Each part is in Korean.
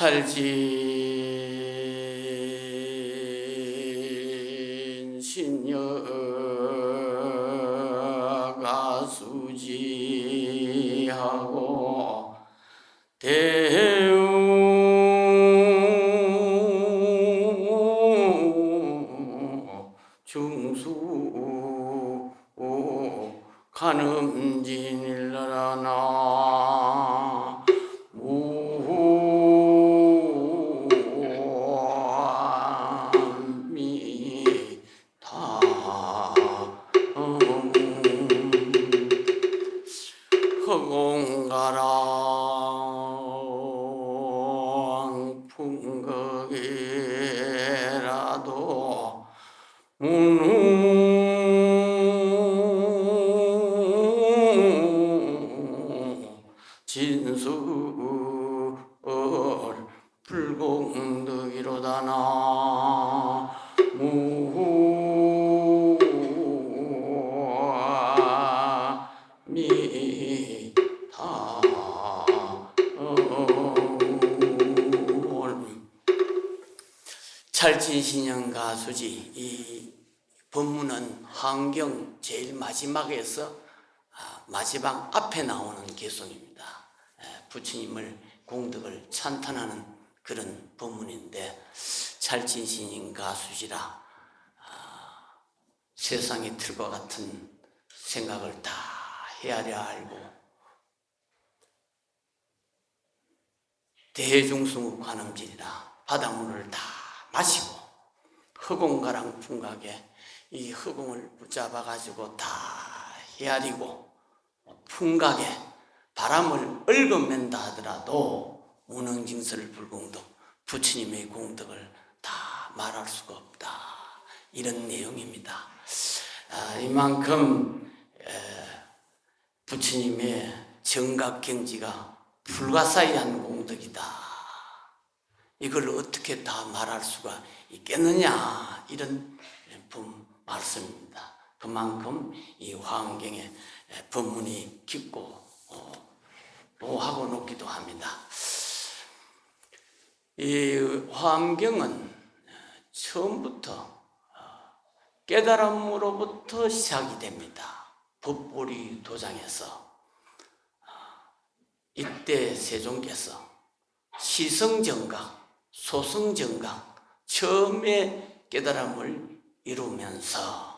찰진 신녀가 수지하고 대웅 중수 가늠진일라나 허공가랑 풍각이라도 진수 불공덕이로다나 무미타 찰진신영가수지. 이 법문은 환경 제일 마지막에서 마지막 앞에 나오는 개송입니다. 부처님을 공덕을 찬탄하는 그런 법문인데, 찰진신인가수지라 세상의 틀과 같은 생각을 다 헤아려 알고 대중승우 관음질이라 바닷물을 다 마시고 허공가랑 풍각에 이 허공을 붙잡아 가지고 다 헤아리고 풍각에 바람을 얽어맨다 하더라도 무능징설 불공덕, 부처님의 공덕을 다 말할 수가 없다, 이런 내용입니다. 이만큼 부처님의 정각경지가 불가사의한 공덕이다, 이걸 어떻게 다 말할 수가 있겠느냐, 이런 말씀입니다. 그만큼 이 화엄경의 법문이 깊고 노하고 높기도 합니다. 이 화엄경은 처음부터 깨달음으로부터 시작이 됩니다. 법보리 도장에서 이때 세종께서 시성정각, 소성정각 처음에 깨달음을 이루면서,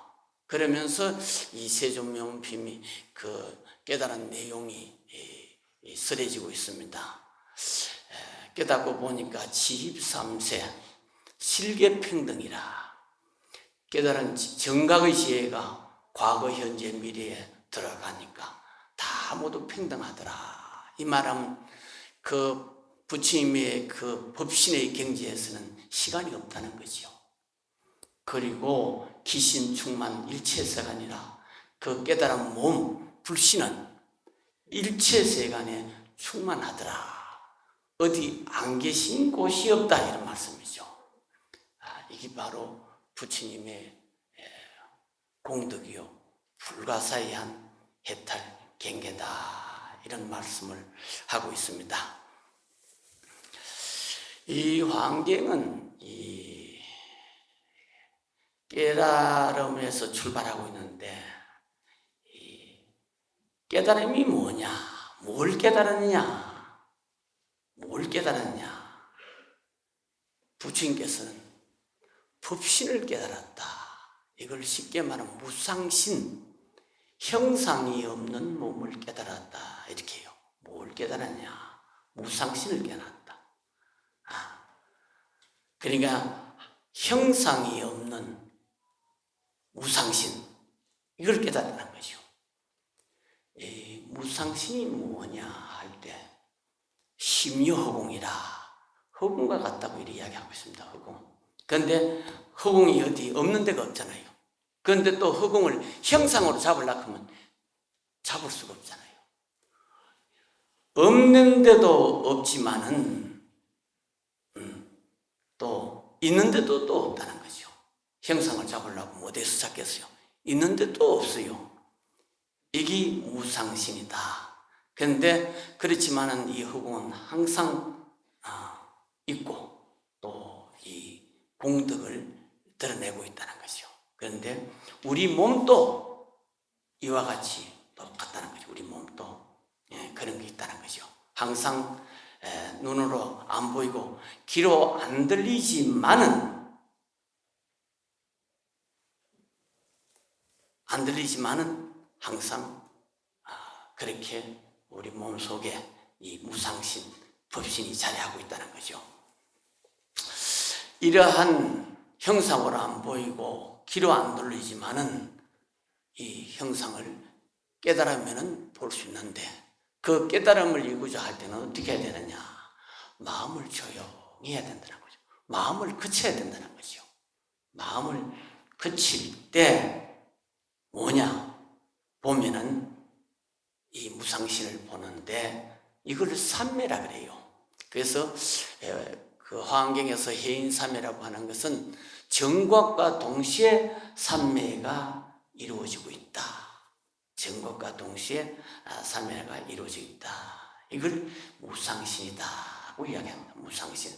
그러면서 이 세종명품이 그 깨달은 내용이 쓰여지고 있습니다. 깨닫고 보니까 지입삼세 실계평등이라, 깨달은 정각의 지혜가 과거, 현재, 미래에 들어가니까 다 모두 평등하더라. 이 말은 그 부처님의 그 법신의 경지에서는 시간이 없다는 거죠. 그리고 기신충만 일체세간이라, 그 깨달은 몸, 불신은 일체세간에 충만하더라. 어디 안 계신 곳이 없다, 이런 말씀이죠. 이게 바로 부처님의 공덕이요 불가사의한 해탈 경계다, 이런 말씀을 하고 있습니다. 이 환경은 이 깨달음에서 출발하고 있는데, 이 깨달음이 뭐냐, 뭘 깨달았냐, 뭘 깨달았냐. 부처님께서는 법신을 깨달았다. 이걸 쉽게 말하면 무상신, 형상이 없는 몸을 깨달았다, 이렇게 해요. 뭘 깨달았냐, 무상신을 깨달았다. 그러니까 형상이 없는 무상신, 이걸 깨달았다는 거죠. 이 무상신이 뭐냐 할 때 심요허공이라, 허공과 같다고 이렇게 이야기하고 있습니다. 허공. 그런데 허공이 어디 없는 데가 없잖아요. 그런데 또 허공을 형상으로 잡으려고 하면 잡을 수가 없잖아요. 없는데도 없지만은 또 있는데도 또 없다는 거죠. 형상을 잡으려고 어디서 찾겠어요? 있는데 또 없어요. 이게 무상신이다. 그런데 그렇지만은 이 허공은 항상 있고 또 이 공덕을 드러내고 있다는 것이요. 그런데 우리 몸도 이와 같이 똑같다는 거죠. 우리 몸도 그런 게 있다는 거죠. 항상 눈으로 안 보이고 귀로 안 들리지만은 항상 그렇게 우리 몸 속에 이 무상신, 법신이 자리하고 있다는 거죠. 이러한 형상으로 안 보이고 귀로 안 들리지만은 이 형상을 깨달으면 볼 수 있는데 그 깨달음을 이루고자 할 때는 어떻게 해야 되느냐? 마음을 조용히 해야 된다는 거죠. 마음을 그쳐야 된다는 거죠. 마음을 그칠 때 뭐냐? 보면은 이 무상신을 보는데 이걸 삼매라 그래요. 그래서 그 화엄경에서 해인삼매라고 하는 것은 정각과 동시에 삼매가 이루어지고 있다. 정각과 동시에 삼매가 이루어지고 있다. 이걸 무상신이다고 이야기합니다. 무상신.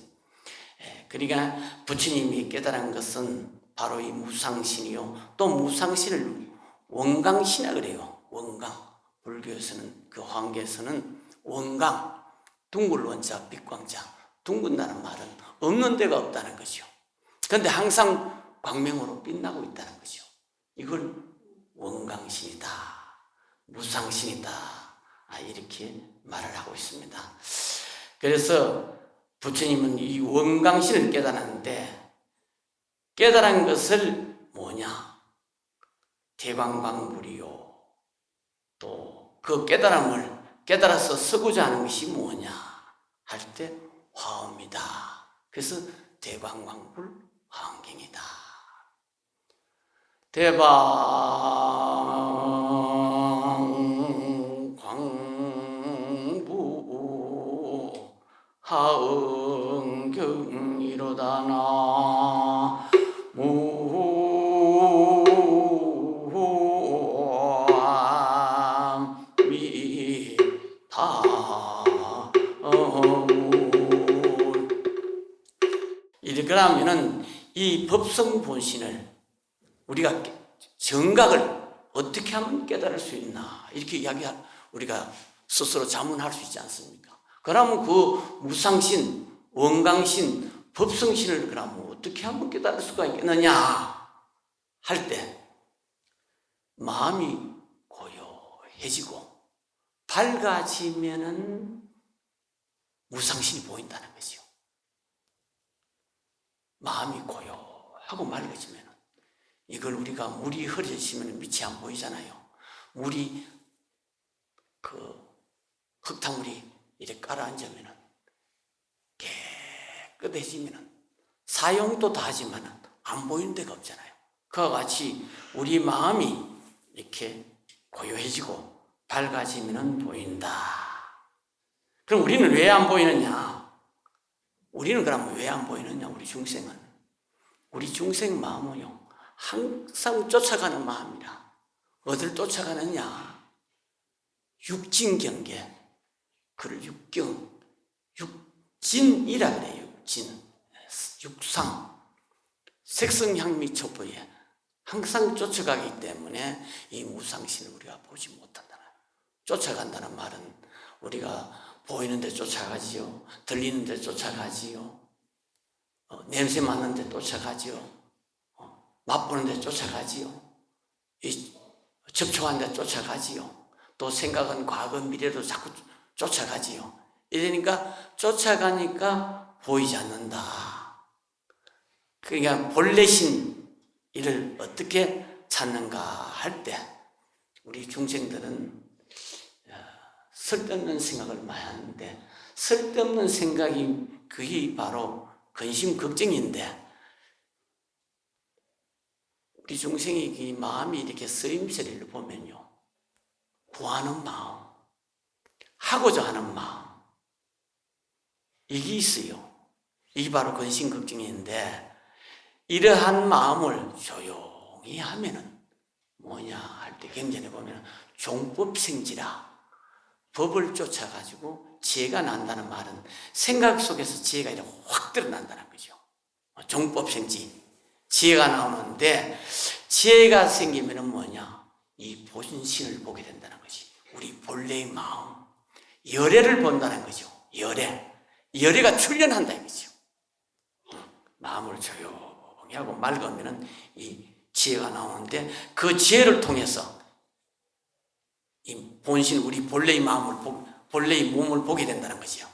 그러니까 부처님이 깨달은 것은 바로 이 무상신이요. 또 무상신을 원광신이라 그래요. 원광. 불교에서는 그 황계에서는 원광, 둥글 원자, 빛광자. 둥근다는 말은 없는 데가 없다는 것이요. 그런데 항상 광명으로 빛나고 있다는 것이요. 이걸 원광신이다, 무상신이다, 이렇게 말을 하고 있습니다. 그래서 부처님은 이 원광신을 깨달았는데 깨달은 것을 뭐냐? 대광광불이요. 또 그 깨달음을 깨달아서 쓰고자 하는 것이 뭐냐 할 때 화엄이다. 그래서 대광광불 화엄경이다. 대광광부 하엄경이로다나 그러면은 이 법성 본신을 우리가 정각을 어떻게 하면 깨달을 수 있나 이렇게 우리가 스스로 자문할 수 있지 않습니까? 그러면 그 무상신, 원광신, 법성신을 그러면 어떻게 하면 깨달을 수가 있겠느냐 할 때 마음이 고요해지고 밝아지면은 무상신이 보인다는 거죠. 마음이 고요하고 맑아지면 이걸 우리가 물이 흐려지면 밑이 안 보이잖아요. 물이 흙탕물이 이렇게 깔아앉으면 깨끗해지면 사용도 다 하지만 안 보이는 데가 없잖아요. 그와 같이 우리 마음이 이렇게 고요해지고 밝아지면 보인다. 그럼 우리는 왜 안 보이느냐? 우리는 그러면 왜 안 보이느냐? 우리 중생 마음은요 항상 쫓아가는 마음이라. 어딜 쫓아가느냐? 육진경계. 그를 육진이라 그래요. 육진, 육상, 색성향미 촉보에 항상 쫓아가기 때문에 이 무상신을 우리가 보지 못한다는. 쫓아간다는 말은 우리가 보이는 데 쫓아가지요. 들리는 데 쫓아가지요. 냄새 맡는 데 쫓아가지요. 맛보는 데 쫓아가지요. 접촉하는 데 쫓아가지요. 또 생각은 과거 미래로 자꾸 쫓아가지요. 이러니까 쫓아가니까 보이지 않는다. 그러니까 본래신 이를 어떻게 찾는가 할 때 우리 중생들은 쓸데없는 생각을 많이 하는데 쓸데없는 생각이 그게 바로 근심 걱정인데 우리 중생의 이 마음이 이렇게 쓰임새를 보면요 구하는 마음, 하고자 하는 마음 이게 있어요. 이게 바로 근심 걱정인데 이러한 마음을 조용히 하면은 뭐냐 할 때 경전에 보면 종법생지라 법을 쫓아가지고 지혜가 난다는 말은 생각 속에서 지혜가 이렇게 확 드러난다는 거죠. 종법생지 지혜가 나오는데, 지혜가 생기면은 뭐냐? 이 본신을 보게 된다는 거지. 우리 본래의 마음, 열애를 본다는 거죠. 열애가 출현한다 이거죠. 마음을 조용히 하고 맑으면은 이 지혜가 나오는데, 그 지혜를 통해서 이 본신, 우리 본래의 마음을 본래의 몸을 보게 된다는 거죠.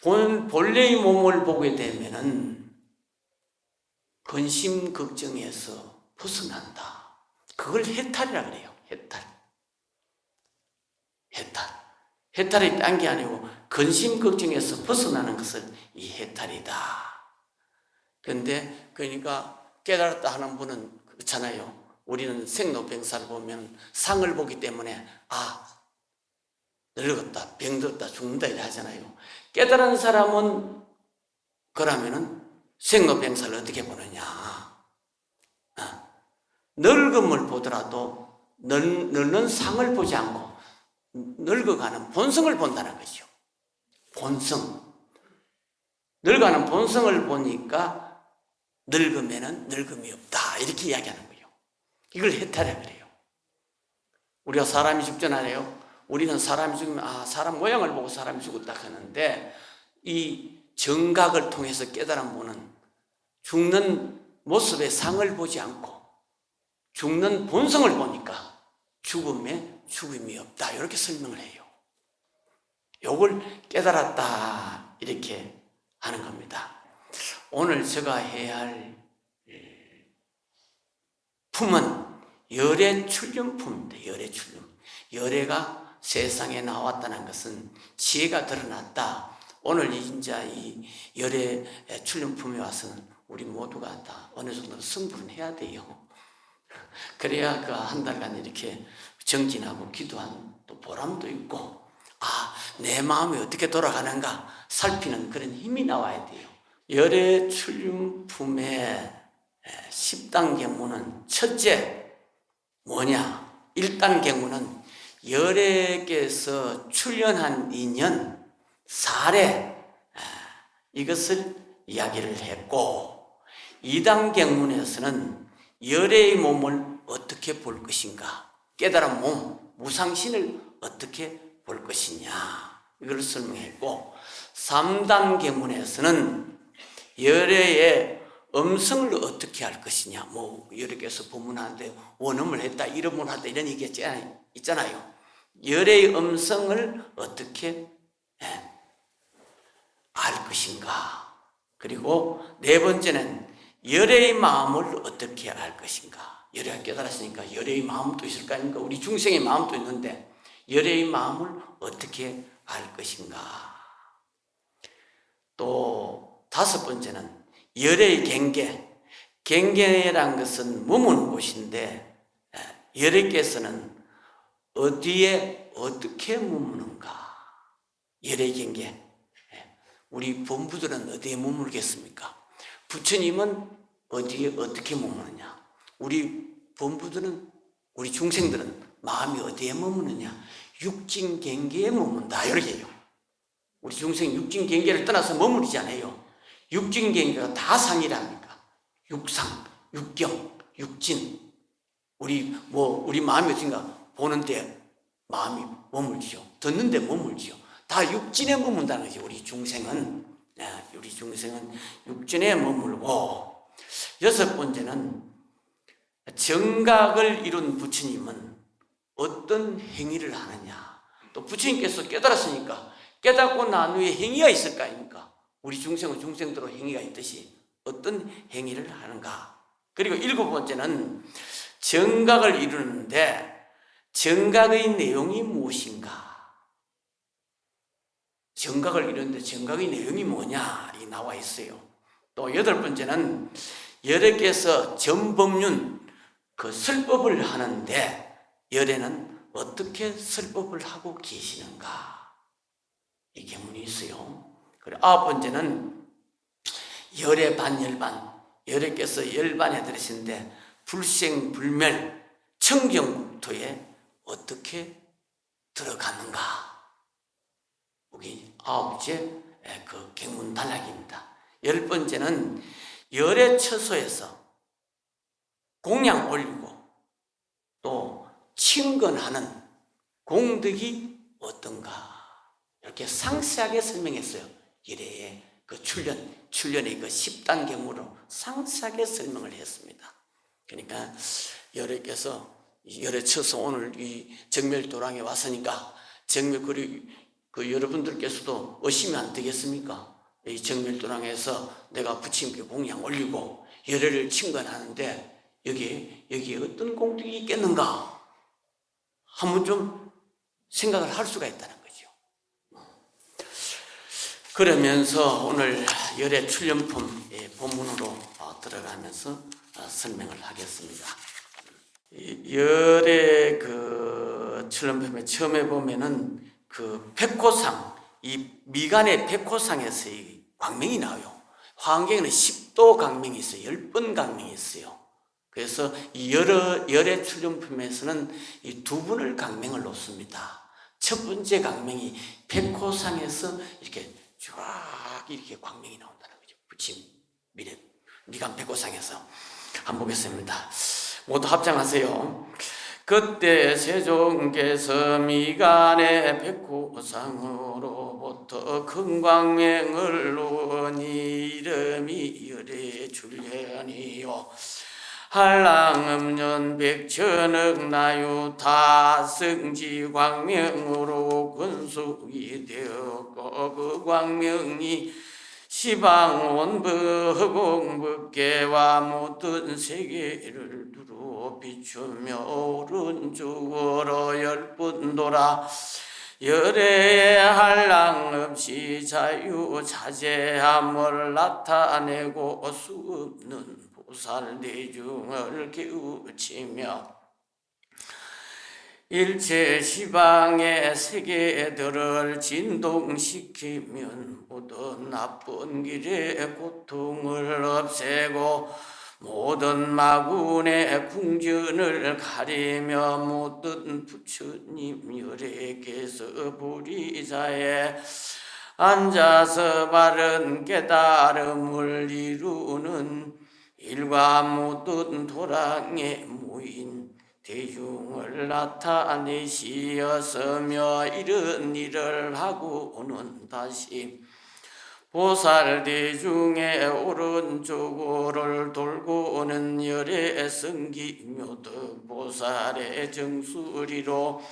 본래의 몸을 보게 되면은 근심 걱정에서 벗어난다. 그걸 해탈이라 그래요. 해탈이 딴 게 아니고 근심 걱정에서 벗어나는 것을 이 해탈이다. 그런데 그러니까 깨달았다 하는 분은 그렇잖아요. 우리는 생로병사를 보면 상을 보기 때문에 늙었다, 병들었다, 죽는다 이래 하잖아요. 깨달은 사람은 그러면은 생로병사를 어떻게 보느냐? 늙음을 보더라도 늙는 상을 보지 않고 늙어가는 본성을 본다는 거죠. 본성. 늙어가는 본성을 보니까 늙으면은 늙음이 없다 이렇게 이야기하는 거예요. 이걸 해탈해 그래요. 우리가 사람이 죽잖아요. 우리는 사람이 죽으면 사람 모양을 보고 사람이 죽었다 하는데, 이 정각을 통해서 깨달은 분은 죽는 모습의 상을 보지 않고 죽는 본성을 보니까 죽음에 죽음이 없다 이렇게 설명을 해요. 이걸 깨달았다 이렇게 하는 겁니다. 오늘 제가 해야 할 품은 열애 출륜품입니다. 열애 출륜. 열애가 세상에 나왔다는 것은 지혜가 드러났다. 오늘 이제 이 열애 출륜품에 와서는 우리 모두가 다 어느 정도 승부는 해야 돼요. 그래야 그 한 달간 이렇게 정진하고 기도한 또 보람도 있고, 내 마음이 어떻게 돌아가는가 살피는 그런 힘이 나와야 돼요. 열애 출륜품의 10단계문은 첫째 뭐냐? 1단계문은 열애께서 출현한 인연, 사례, 이것을 이야기를 했고, 2단계문에서는 열애의 몸을 어떻게 볼 것인가, 깨달은 몸, 무상신을 어떻게 볼 것이냐, 이걸 설명했고, 3단계문에서는 열애의 음성을 어떻게 할 것이냐, 열애께서 법문하는데 원음을 했다, 이름을 했다 이런 얘기 있잖아요. 열애의 음성을 어떻게 알 것인가. 그리고 네 번째는 열애의 마음을 어떻게 알 것인가. 열애가 깨달았으니까 열애의 마음도 있을 거 아닙니까? 우리 중생의 마음도 있는데 열애의 마음을 어떻게 알 것인가. 또 다섯 번째는 열애의 경계. 경계란 것은 머무는 곳인데, 열애께서는 어디에 어떻게 머무는가. 열애의 경계. 우리 본부들은 어디에 머물겠습니까? 부처님은 어디에 어떻게 머무느냐. 우리 본부들은, 우리 중생들은 마음이 어디에 머무느냐. 육진경계에 머문다 이렇게 해요. 우리 중생 육진경계를 떠나서 머무르지 않아요. 육진경계가 다 상이랍니까? 육상, 육경, 육진. 우리 마음이 어딘가 보는데 마음이 머물지요. 듣는데 머물지요. 다 육진에 머문다는 거죠. 우리 중생은 육진에 머물고, 여섯 번째는 정각을 이룬 부처님은 어떤 행위를 하느냐. 또 부처님께서 깨달았으니까 깨닫고 난 후에 행위가 있을 거 아닙니까? 우리 중생은 중생대로 행위가 있듯이 어떤 행위를 하는가. 그리고 일곱 번째는 정각을 이루는데 정각의 내용이 무엇인가. 정각을 이루는데 정각의 내용이 뭐냐, 이 나와 있어요. 또 여덟 번째는 열애께서 전법륜, 그 설법을 하는데 열애는 어떻게 설법을 하고 계시는가, 이 계문이 있어요. 그리고 아홉 번째는 열애 반열반, 열애께서 열반에 들으시는데 불생불멸 청정국토에 어떻게 들어가는가. 여기 9째 그 경문 단락입니다. 10번째는 열의 처소에서 공양 올리고 또 친근하는 공덕이 어떤가 이렇게 상세하게 설명했어요. 열의 그 출련의 그 10단 경무로 상세하게 설명을 했습니다. 그러니까 열애께서 열애 쳐서 오늘 이 정멸도랑에 왔으니까 정멸 그 여러분들께서도 의심이 안 되겠습니까? 이 정멸도랑에서 내가 부처님께 공양 올리고 열애를 친근하는데 여기에 어떤 공덕이 있겠는가? 한번 좀 생각을 할 수가 있다는 거죠. 그러면서 오늘 열애 출연품 본문으로 들어가면서 설명을 하겠습니다. 열의 그 출연품에 처음에 보면은 그 백호상, 이 미간의 백호상에서 이 광명이 나와요. 화엄경에는 10도 광명이 있어요. 10번 광명이 있어요. 그래서 이 열의 출연품에서는 이 두 분을 광명을 놓습니다. 첫 번째 광명이 백호상에서 이렇게 쫙 이렇게 광명이 나온다는 거죠. 부침 미간 백호상에서 한번 보겠습니다. 모두 합장하세요. 그때 세종께서 미간의 백호상으로부터 큰 광명을 놓으니 이름이 열의 출현이요 한랑음년 백천억 나유 다승지 광명으로 근속이 되었고 그 광명이 시방원부 허공법계와 모든 세계를 두루 비추며 오른쪽으로 10번 돌아 열의 한랑 없이 자유자재함을 나타내고 수없는 보살 대중을 깨우치며 일체 시방의 세계들을 진동시키면 모든 나쁜 길의 고통을 없애고 모든 마군의 궁전을 가리며 모든 부처님 열애께서 보리자에 앉아서 바른 깨달음을 이루는 일과 모든 도랑에 모인 대중을 나타내시었으며 이런 일을 하고는 다시 보살 대중의 오른쪽을 돌고는 열의 성기묘덕 보살의 정수리로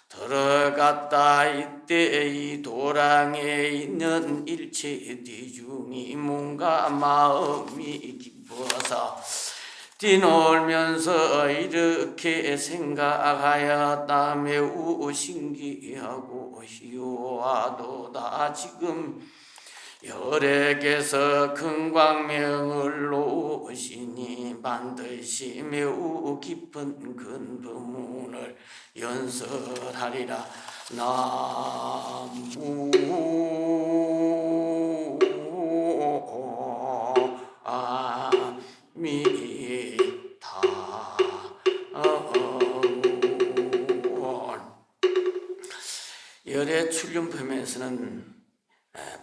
들어갔다. 이때 이 도랑에 있는 일체 대중이 몸과 마음이 기뻐서 뛰놀면서 이렇게 생각하였다. 매우 신기하고 희화도다. 지금 열애께서 큰 광명을 놓으시니 반드시 매우 깊은 큰 법문을 연설하리라. 나무 아미타 열애 출륜품에서는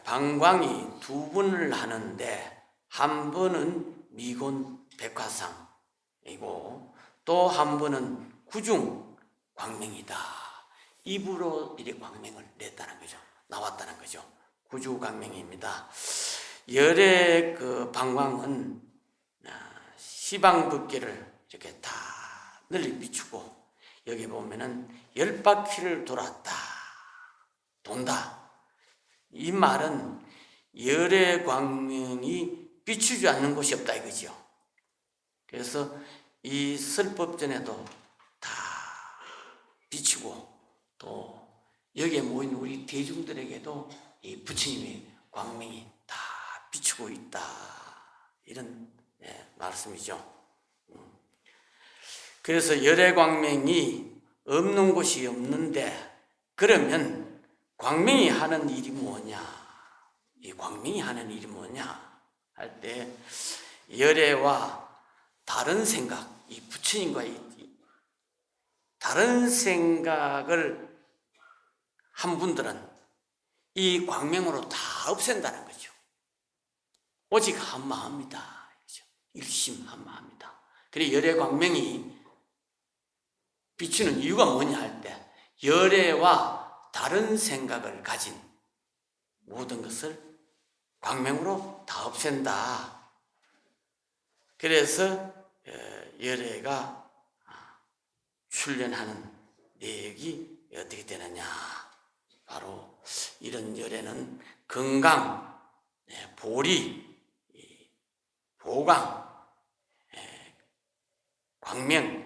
방광이 두 번을 하는데 한 번은 미곤 백화상이고 또 한 번은 구중 광명이다. 입으로 이렇게 광명을 냈다는 거죠. 나왔다는 거죠. 구주 광명입니다. 열의 그 방광은 시방법계를 이렇게 다 널리 비추고 여기 보면은 10바퀴를 돌았다. 돈다. 이 말은 열의 광명이 비추지 않는 곳이 없다 이거죠. 그래서 이 설법전에도 다 비추고 또 여기에 모인 우리 대중들에게도 이 부처님의 광명이 다 비추고 있다. 이런 말씀이죠. 그래서 열의 광명이 없는 곳이 없는데 그러면 광명이 하는 일이 뭐냐? 이 광명이 하는 일이 뭐냐? 할 때 열애와 다른 생각, 이 부처님과의 다른 생각을 한 분들은 이 광명으로 다 없앤다는 거죠. 오직 한 마음이다. 일심한마음이다. 그래 열의 광명이 비추는 이유가 뭐냐 할 때 열애와 다른 생각을 가진 모든 것을 광명으로 다 없앤다. 그래서 열애가 출현하는 내역이 어떻게 되느냐. 바로 이런 열애는 건강, 보리, 보강, 광명,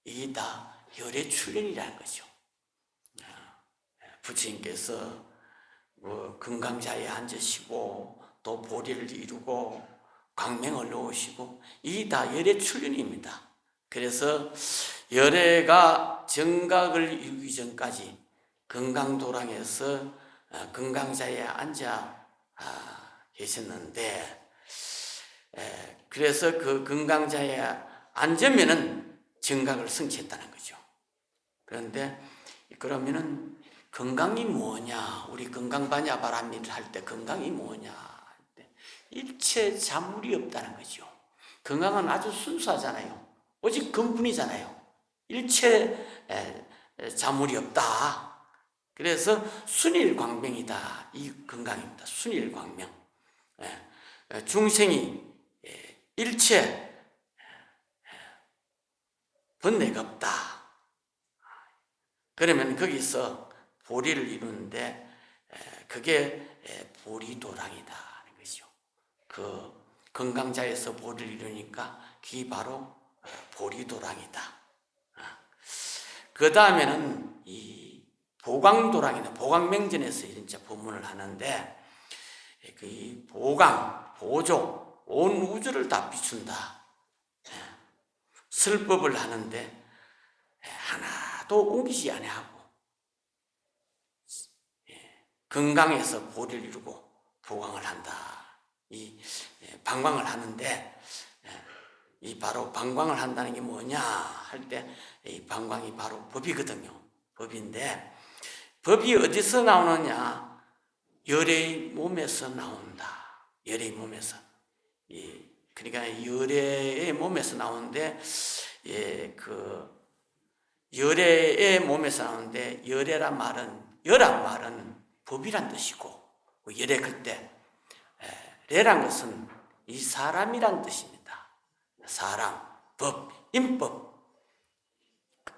이게 다 열의 출현이라는 거죠. 부처님께서 건강자에 앉으시고 또 보리를 이루고 광명을 놓으시고 이게 다 열의 출현입니다. 그래서 열애가 정각을 이루기 전까지 건강도랑에서 건강자에 앉아 계셨는데, 그래서 그 건강자에 앉으면은 정각을 성취했다는 거죠. 그런데 그러면은 건강이 뭐냐? 우리 건강반야바람일 할 때 건강이 뭐냐? 할 때 일체 자물이 없다는 거죠. 건강은 아주 순수하잖아요. 오직 근분이잖아요. 일체 자물이 없다. 그래서 순일광명이다. 이 건강입니다. 순일광명. 중생이 일체 번뇌가 없다. 그러면 거기서 보리를 이루는데 그게 보리도랑이다 하는 것이죠. 그 건강자에서 보리를 이루니까 그게 바로 보리도랑이다. 그 다음에는 이 보광도랑이다. 보광명전에서 이제 법문을 하는데 그 보광, 보조, 온 우주를 다 비춘다. 설법을 하는데 하나도 옮기지 아니하고 건강에서 보리를 이루고 보광을 한다. 이 방광을 하는데 이 바로 방광을 한다는 게 뭐냐 할 때 이 방광이 바로 법이거든요. 법인데 법이 어디서 나오느냐? 열의 몸에서 나온다. 열의 몸에서. 그러니까 열의 몸에서 나오는데 열애의 몸에서 나오는데 열애란 말은 열한 말은 법이란 뜻이고 열애 그때 레란 것은 이 사람이란 뜻입니다. 사람, 법, 인법.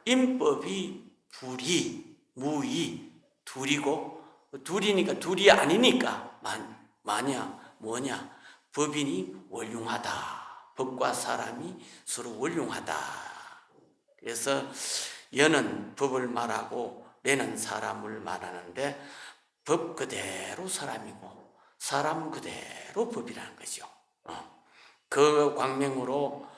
인법이 불이, 무이, 둘이고 둘이니까 둘이 아니니까 마냐 뭐냐 법인이 원흉하다. 법과 사람이 서로 원흉하다. 그래서 여는 법을 말하고 레는 사람을 말하는데 법 그대로 사람이고 사람 그대로 법이라는 거죠. 그 광명으로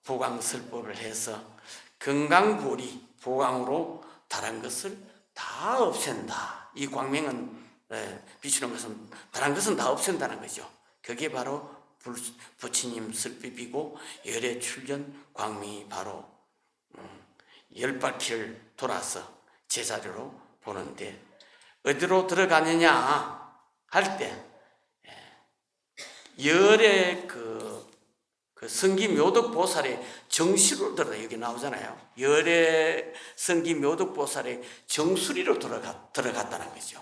보광설법을 해서 건강보리, 보광으로 다른 것을 다 없앤다. 이 광명은 비추는 것은 다른 것은 다 없앤다는 거죠. 그게 바로 부처님 설법이고 열의 출현 광명이 바로 열바퀴를 돌아서 제자리로 보는데 어디로 들어가느냐 할 때 열의 그 성기묘덕보살의 정수리로 들어가 여기 나오잖아요. 열의 성기묘덕보살의 정수리로 들어갔다는 거죠.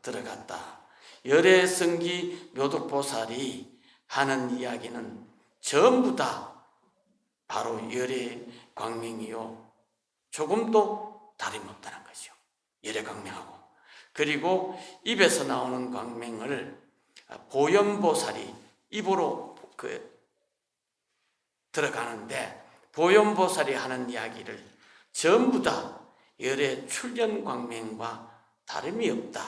들어갔다. 열의 성기묘덕보살이 하는 이야기는 전부 다 바로 열의 광명이요. 조금도 다름없다는 거죠. 열의 광명하고. 그리고 입에서 나오는 광명을 보현보살이 입으로 들어가는데 보현보살이 하는 이야기를 전부 다 열의 출현 광명과 다름이 없다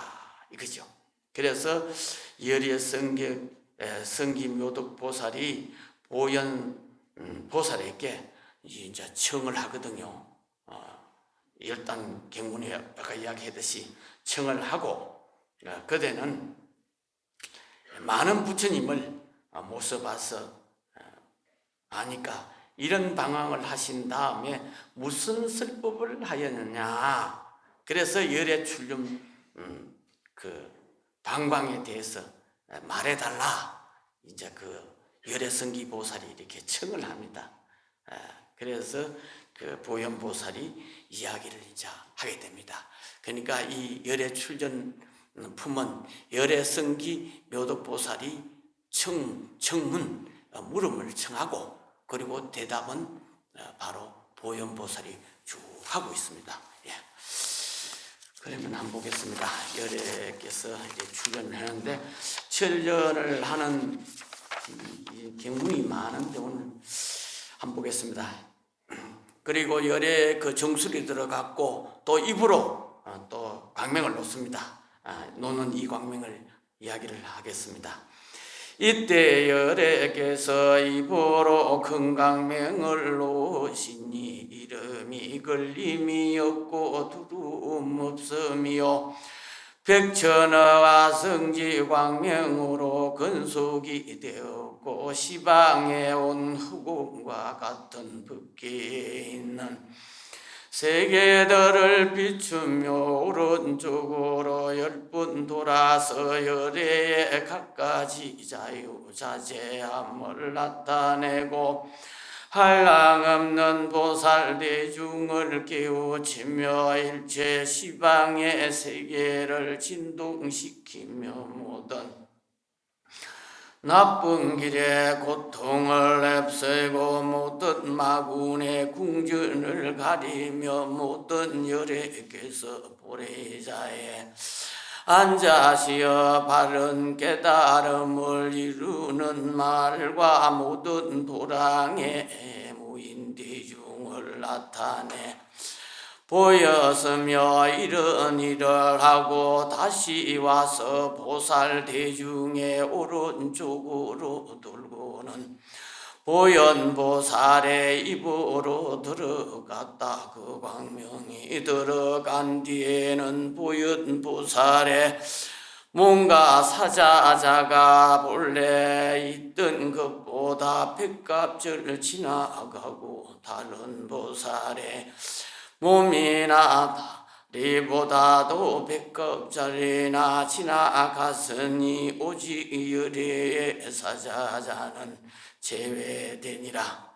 이거죠. 그래서 열의 성기묘덕보살이 보현보살에게 이제 청을 하거든요. 열단 경문에 아까 이야기했듯이 청을 하고 그대는 많은 부처님을 모셔봐서 아니까 이런 방황을 하신 다음에 무슨 설법을 하였느냐. 그래서 열의 출현 그 방광에 대해서 말해달라. 이제 그 열애성기 보살이 이렇게 청을 합니다. 그래서 그 보현보살이 이야기를 이제 하게 됩니다. 그러니까 이 열애출전 품은 열애성기 묘덕보살이 청문 물음을 청하고 그리고 대답은 바로 보현보살이 쭉 하고 있습니다. 예. 그러면 한번 보겠습니다. 열애께서 이제 출연을 하는데 출연을 하는 경문이 많은데 오늘 한번 보겠습니다. 그리고 열애 그 정술이 들어갔고 또 입으로 또 광명을 놓습니다. 노는 이 광명을 이야기를 하겠습니다. 이때 열애께서 입으로 큰 광명을 놓으시니 이름이 걸림이 없고 두름 없음이요 백천어와 성지 광명으로 근속이 되었고 시방에 온 흑곰과 같은 법계에 있는 세계들을 비추며 오른쪽으로 10번 돌아서 열애의 갖가지 자유자재함을 나타내고 한량없는 보살대중을 깨우치며 일체 시방의 세계를 진동시키며 모든 나쁜 길에 고통을 휩쓸고 모든 마군의 궁전을 가리며 모든 열애께서 보레자에 앉아시어 바른 깨달음을 이루는 말과 모든 도랑의 무인대중을 나타내 보였으며 이런 일을 하고 다시 와서 보살 대중의 오른쪽으로 돌고는 보현보살의 입으로 들어갔다. 그 광명이 들어간 뒤에는 보현보살의 뭔가 사자자가 본래 있던 것보다 100갑절을 지나가고 다른 보살의 몸이나 다리보다도 100갑절이나 지나갔으니 오직 열애의 사자자는 제외되니라.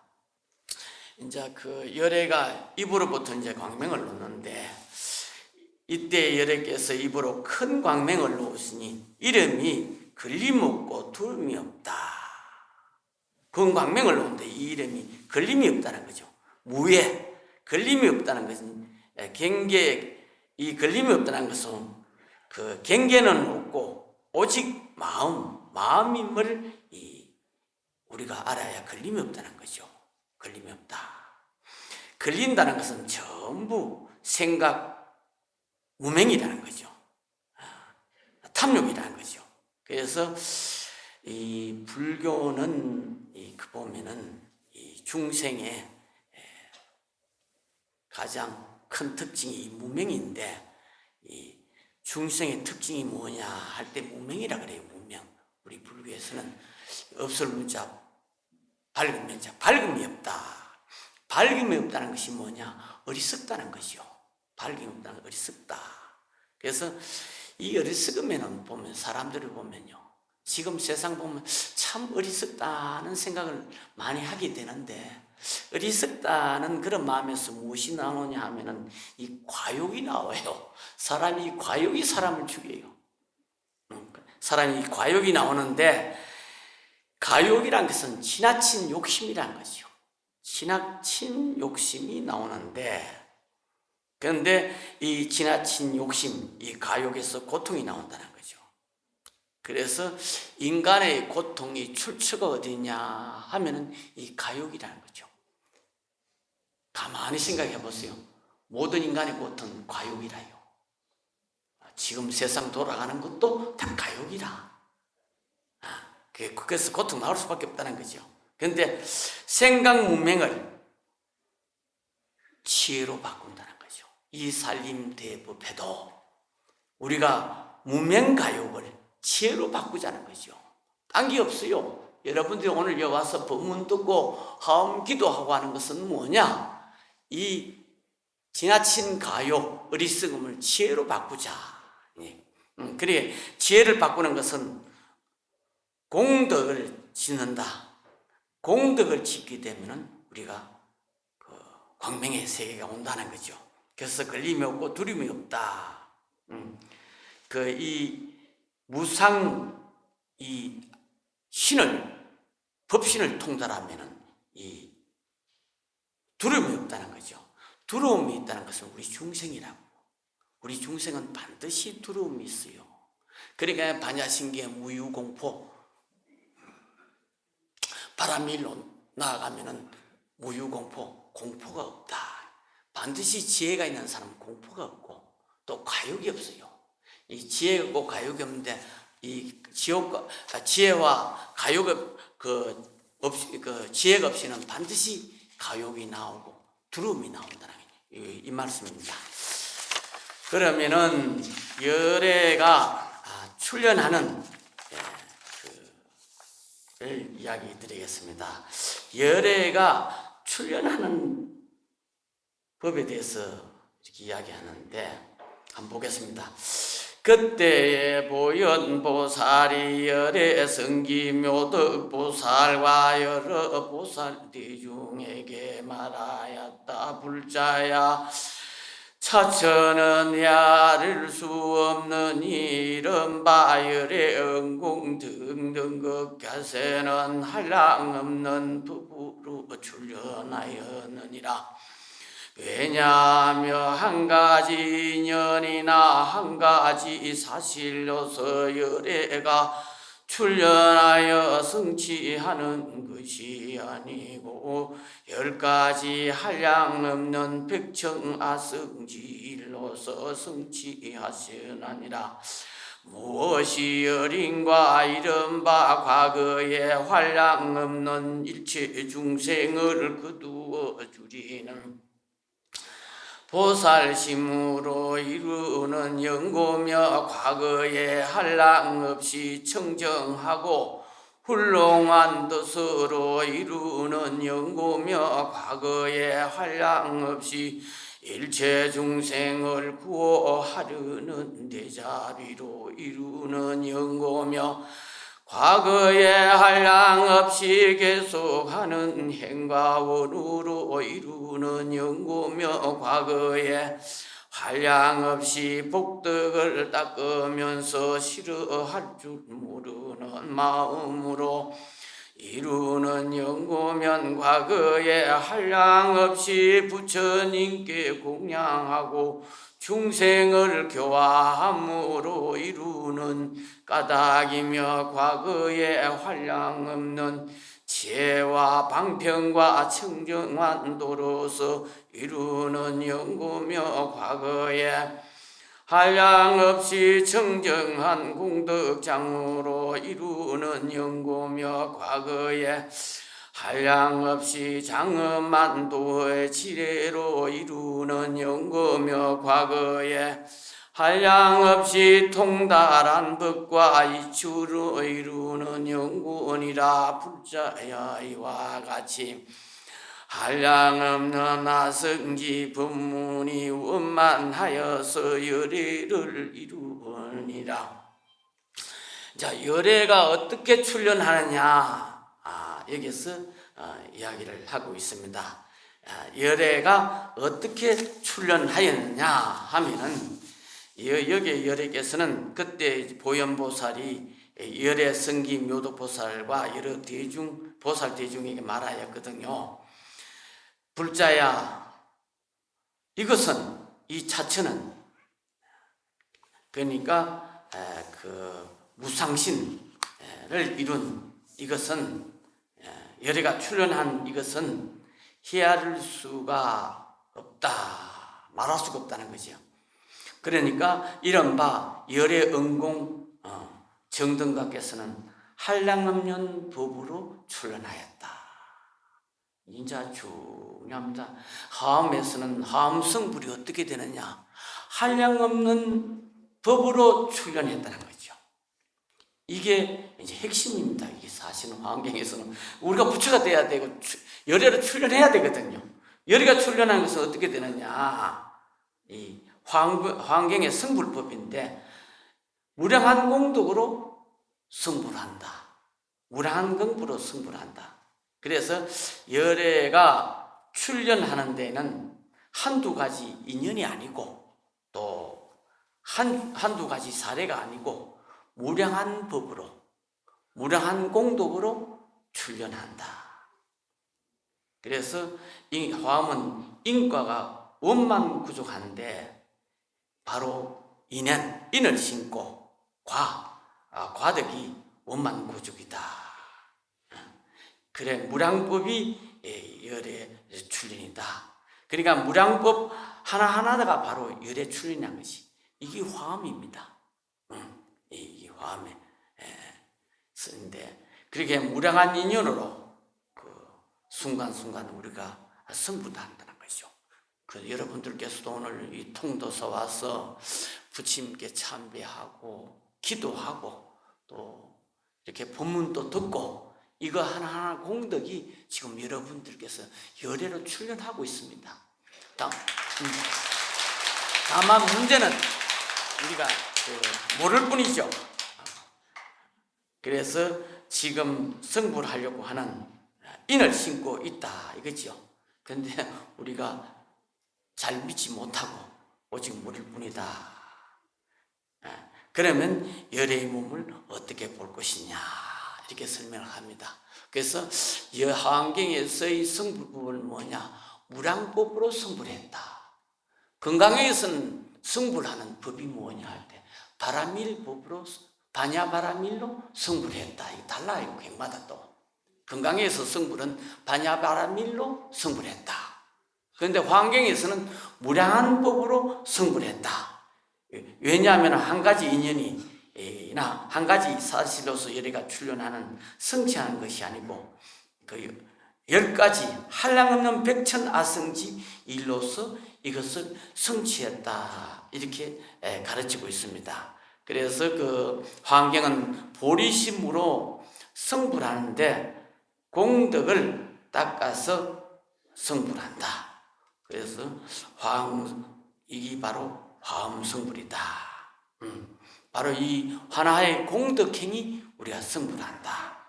이제 그 열애가 입으로부터 이제 광명을 놓는데 이때 열애께서 입으로 큰 광명을 놓으시니 이름이 걸림없고 두름이 없다. 큰 광명을 놓는데 이 이름이 걸림이 없다는 거죠. 무예 걸림이 없다는 것은 경계 이 걸림이 없다는 것은 그 경계는 없고 오직 마음임을 우리가 알아야 걸림이 없다는 거죠. 걸림이 없다. 걸린다는 것은 전부 생각 무명이라는 거죠. 탐욕이라는 거죠. 그래서 이 불교는 그 보면은 이 중생의 가장 큰 특징이 이 무명인데 이 중생의 특징이 뭐냐 할 때 무명이라 그래요. 무명. 우리 불교에서는 없을 문자 밝은 면자 밝음이 없다. 밝음이 없다는 것이 뭐냐? 어리석다는 것이요. 밝음이 없다는 어리석다. 그래서 이 어리석으면 보면 사람들을 보면요. 지금 세상 보면 참 어리석다는 생각을 많이 하게 되는데 어리석다는 그런 마음에서 무엇이 나오냐 하면은 이 과욕이 나와요. 사람이 과욕이 사람을 죽여요. 사람이 과욕이 나오는데 가욕이란 것은 지나친 욕심이란 것이요. 지나친 욕심이 나오는데 그런데 이 지나친 욕심, 이 가욕에서 고통이 나온다는 거죠. 그래서 인간의 고통이 출처가 어디냐 하면은 이 가욕이라는 거죠. 가만히 생각해 보세요. 모든 인간의 고통은 가욕이라요. 지금 세상 돌아가는 것도 다 가욕이라. 그래서 고통 나올 수밖에 없다는 거죠. 그런데 생각 문명을 지혜로 바꾼다는 거죠. 이 살림대법에도 우리가 문명가욕을 지혜로 바꾸자는 거죠. 딴 게 없어요. 여러분들이 오늘 여기 와서 법문 듣고 하음 기도하고 하는 것은 뭐냐? 이 지나친 가욕, 어리석음을 지혜로 바꾸자. 예. 그래 지혜를 바꾸는 것은 공덕을 짓는다. 공덕을 짓게 되면은 우리가 그 광명의 세계가 온다는 거죠. 그래서 걸림이 없고 두려움이 없다. 그 이 무상 이 신을 법신을 통달하면은 이 두려움이 없다는 거죠. 두려움이 있다는 것은 우리 중생이라고. 우리 중생은 반드시 두려움이 있어요. 그러니까 반야신기의 무유공포, 바람이 일로 나아가면은 무유공포, 공포가 없다. 반드시 지혜가 있는 사람은 공포가 없고 또 과욕이 없어요. 이 지혜가 없고 과욕이 없는데 이 지혜와 과욕 지혜가 없이는 반드시 과욕이 나오고 두려움이 나온다는 이 말씀입니다. 그러면은 열애가 출현하는 이야기 드리겠습니다. 열애가 출현하는 법에 대해서 이렇게 이야기하는데 한번 보겠습니다. 그때에 보현보살이 열애 성기묘덕보살과 여러 보살 대중에게 말하였다. 불자야, 차천은 헤아릴 수 없는 이런 바열의 응공 등등 극가세는 한량없는 법으로 출현하였느니라. 왜냐하며 한 가지 인연이나 한 가지 사실로서 열애가 출현하여 성취하는 것이 아니고 10가지 한량없는 백청아성지일로서 성취하시나니라. 무엇이 어린과 이른바 과거의 한량없는 일체 중생을 거두어 주리는 보살심으로 이루는 연고며 과거에 한량 없이 청정하고 훌륭한 뜻으로 이루는 연고며 과거에 한량 없이 일체 중생을 구호하려는 대자비로 이루는 연고며 과거에 한량 없이 계속하는 행과 원으로 이루는 연고며 과거에 한량 없이 복덕을 닦으면서 싫어할 줄 모르는 마음으로 이루는 연고면 과거에 한량 없이 부처님께 공양하고 중생을 교화함으로 이루는 까닭이며 과거에 한량 없는 지혜와 방편과 청정한 도로서 이루는 연고며 과거에 한량 없이 청정한 공덕장으로 이루는 연고며 과거에 한량 없이 장엄한 도의 지혜로 이루는 연고며 과거에 한량 없이 통달한 법과 이추로 이루는 연구원이라. 불자야, 이와 같이 한량 없는 아성지 법문이 원만하여서 열애를 이루니라. 자, 열애가 어떻게 출현하느냐, 여기서 이야기를 하고 있습니다. 열애가 어떻게 출현하였느냐 하면은 여기 열애께서는 그때 보현보살이 열애 성기 묘덕보살과 여러 보살 대중에게 말하였거든요. 불자야, 이것은 이 차천은 그러니까 그 무상신을 이룬 이것은 열애가 출현한 이것은 헤아릴 수가 없다, 말할 수가 없다는 거죠. 그러니까 이른바 열애 응공 정등각께서는 한량없는 법으로 출현하였다. 인자 중요합니다. 하음에서는 하음 성불이 어떻게 되느냐, 한량없는 법으로 출현했다는 거죠. 이게 이제 핵심입니다. 이게 사실은 환경에서는 우리가 부처가 돼야 되고 열애로 출현해야 되거든요. 열애가 출현하는 것은 어떻게 되느냐, 이 환경의 성불법인데 무량한 공덕으로 승부를 한다. 무량한 공부로 승부를 한다. 그래서 열애가 출현하는 데는 한두 가지 인연이 아니고 또 한두 가지 사례가 아니고 무량한 법으로, 무량한 공덕으로 출현한다. 그래서 이 화엄은 인과가 원만 구족한데 바로 인을 심고 과덕이 원만 구족이다. 그래, 무량법이 열의 출현이다. 그러니까 무량법 하나하나가 바로 열의 출현이라는 것이 이게 화엄입니다. 이 화엄의 쓰는데 그렇게 무량한 인연으로 그 순간순간 우리가 승부도 한다는 것이죠. 그 여러분들께서도 오늘 이 통도서 와서 부처님께 참배하고 기도하고 또 이렇게 법문도 듣고 이거 하나하나 공덕이 지금 여러분들께서 열애로 출현하고 있습니다. 다만 문제는 우리가 모를 뿐이죠. 그래서 지금 승부를 하려고 하는 인을 심고 있다 이거죠. 그런데 우리가 잘 믿지 못하고 오직 모를 뿐이다. 그러면 열애의 몸을 어떻게 볼 것이냐 이렇게 설명을 합니다. 그래서 여하왕경에서의 승부법은 뭐냐? 무량법으로 승부를 했다. 건강에서는 승부를 하는 법이 뭐냐 할 때 바라밀법으로 반야바라밀로 승부를 했다. 이게 달라요. 객마다 또. 건강에서 승부는 반야바라밀로 승부를 했다. 그런데 환경에서는 무량한 법으로 승부를 했다. 왜냐하면 한 가지 인연이나 한 가지 사실로서 열애가 출현하는 성취하는 것이 아니고 그 10가지 한량없는 백천아성지 일로서 이것을 성취했다 이렇게 가르치고 있습니다. 그래서 그 환경은 보리심으로 승부를 하는데 공덕을 닦아서 승부를 한다. 그래서 이게 바로 화엄성불이다. 바로 이 하나의 공덕행이 우리가 승부를 한다.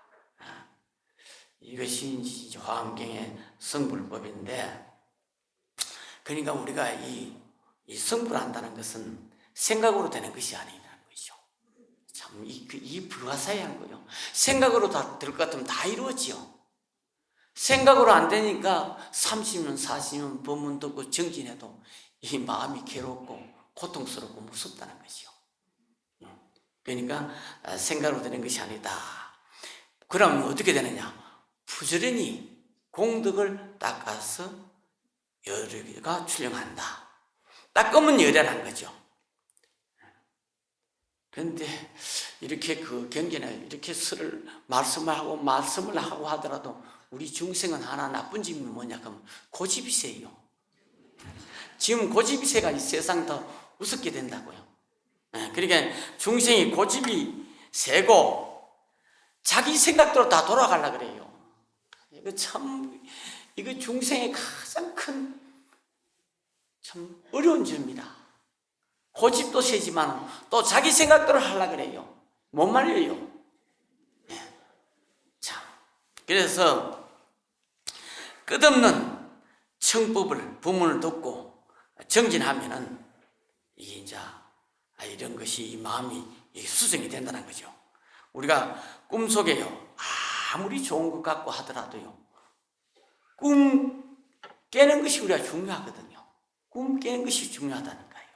이것이 화엄경의 성불법인데, 그러니까 우리가 이 성불을 한다는 것은 생각으로 되는 것이 아니라는 거죠. 참 이 불가사의한 거요. 생각으로 다 될 것 같으면 다 이루어지요. 생각으로 안 되니까 30년 40년 법문 듣고 정진해도 이 마음이 괴롭고 고통스럽고 무섭다는 것이요. 그러니까 생각으로 되는 것이 아니다. 그럼 어떻게 되느냐? 부지런히 공덕을 닦아서 열애가 출현한다. 닦으면 열애라는 거죠. 그런데 이렇게 그 경전에 이렇게 말씀을 하고 하더라도 우리 중생은 하나 나쁜 점이 뭐냐? 그럼 고집이 세요. 지금 고집이 세가 이 세상 더 우습게 된다고요. 그러니까 중생이 고집이 세고 자기 생각대로 다 돌아가려고 그래요. 이거 중생의 가장 큰 참 어려운 점이다. 고집도 세지만 또 자기 생각대로 하려고 그래요. 못 말려요. 자, 그래서 끝없는 청법을 법문을 듣고 정진하면은 이게 이제 이런 것이 이 마음이 수정이 된다는 거죠. 우리가 꿈속에요 아무리 좋은 것 같고 하더라도요 꿈 깨는 것이 우리가 중요하거든요. 꿈 깨는 것이 중요하다는 거예요.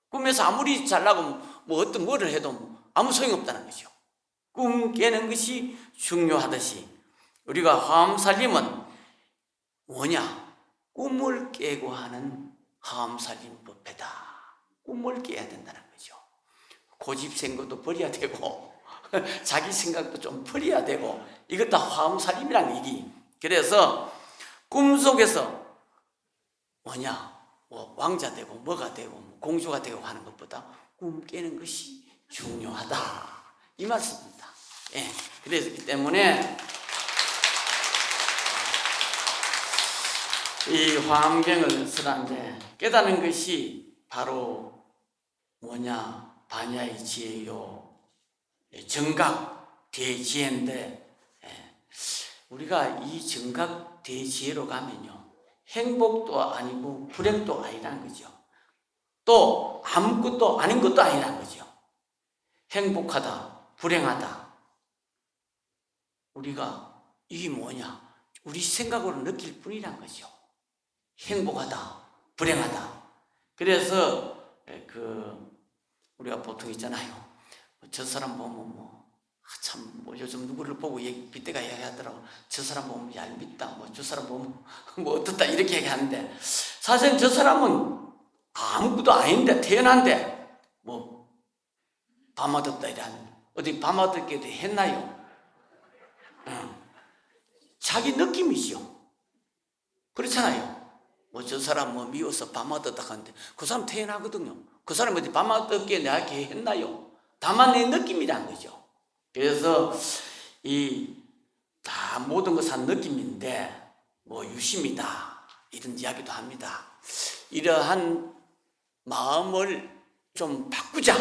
꿈에서 아무리 잘나고 뭐 어떤 뭐를 해도 아무 소용없다는 거죠. 꿈 깨는 것이 중요하듯이 우리가 화엄살림은 뭐냐? 꿈을 깨고 하는 화엄살림 법회다. 꿈을 깨야 된다는 거죠. 고집센 것도 버려야 되고 자기 생각도 좀 버려야 되고 이것 다 화엄살림이라는 얘기. 그래서 꿈속에서 뭐냐? 뭐 왕자 되고 뭐가 되고 공주가 되고 하는 것보다 꿈 깨는 것이 중요하다. 이 말씀입니다. 그래서 때문에 이 화엄경을 쓰는데 깨닫는 것이 바로 뭐냐? 반야의 지혜요 정각 대지혜인데, 우리가 이 정각 대지혜로 가면요, 행복도 아니고 불행도 아니라는 거죠. 또 아무것도 아닌 것도 아니라는 거죠. 행복하다, 불행하다. 우리가 이게 뭐냐? 우리 생각으로 느낄 뿐이란 거죠. 행복하다, 불행하다. 그래서 우리가 보통 있잖아요. 저 사람 보면 요즘 누구를 보고 빗대가 이야기하더라고. 저 사람 보면 얄밉다, 저 사람 보면 어떻다, 이렇게 얘기하는데, 사실 저 사람은 아무것도 아닌데, 태어난데 밤아듣다 이런, 어디 밤아듣기도 했나요? 자기 느낌이죠. 그렇잖아요. 저 사람 미워서 밤아듣다 하는데 그 사람 태어나거든요. 그 사람 어디 밤아듣기에 내가 했나요? 다만 내 느낌이란 거죠. 그래서 다 모든 것은 느낌인데 유심이다 이런 이야기도 합니다. 이러한 마음을 좀 바꾸자.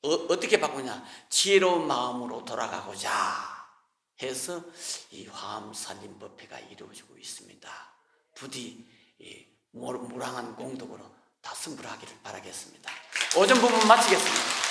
어떻게 바꾸냐? 지혜로운 마음으로 돌아가고자 해서 이 화엄살림법회가 이루어지고 있습니다. 부디 무량한 공덕으로 다 승부를 하기를 바라겠습니다. 오전 부분 마치겠습니다.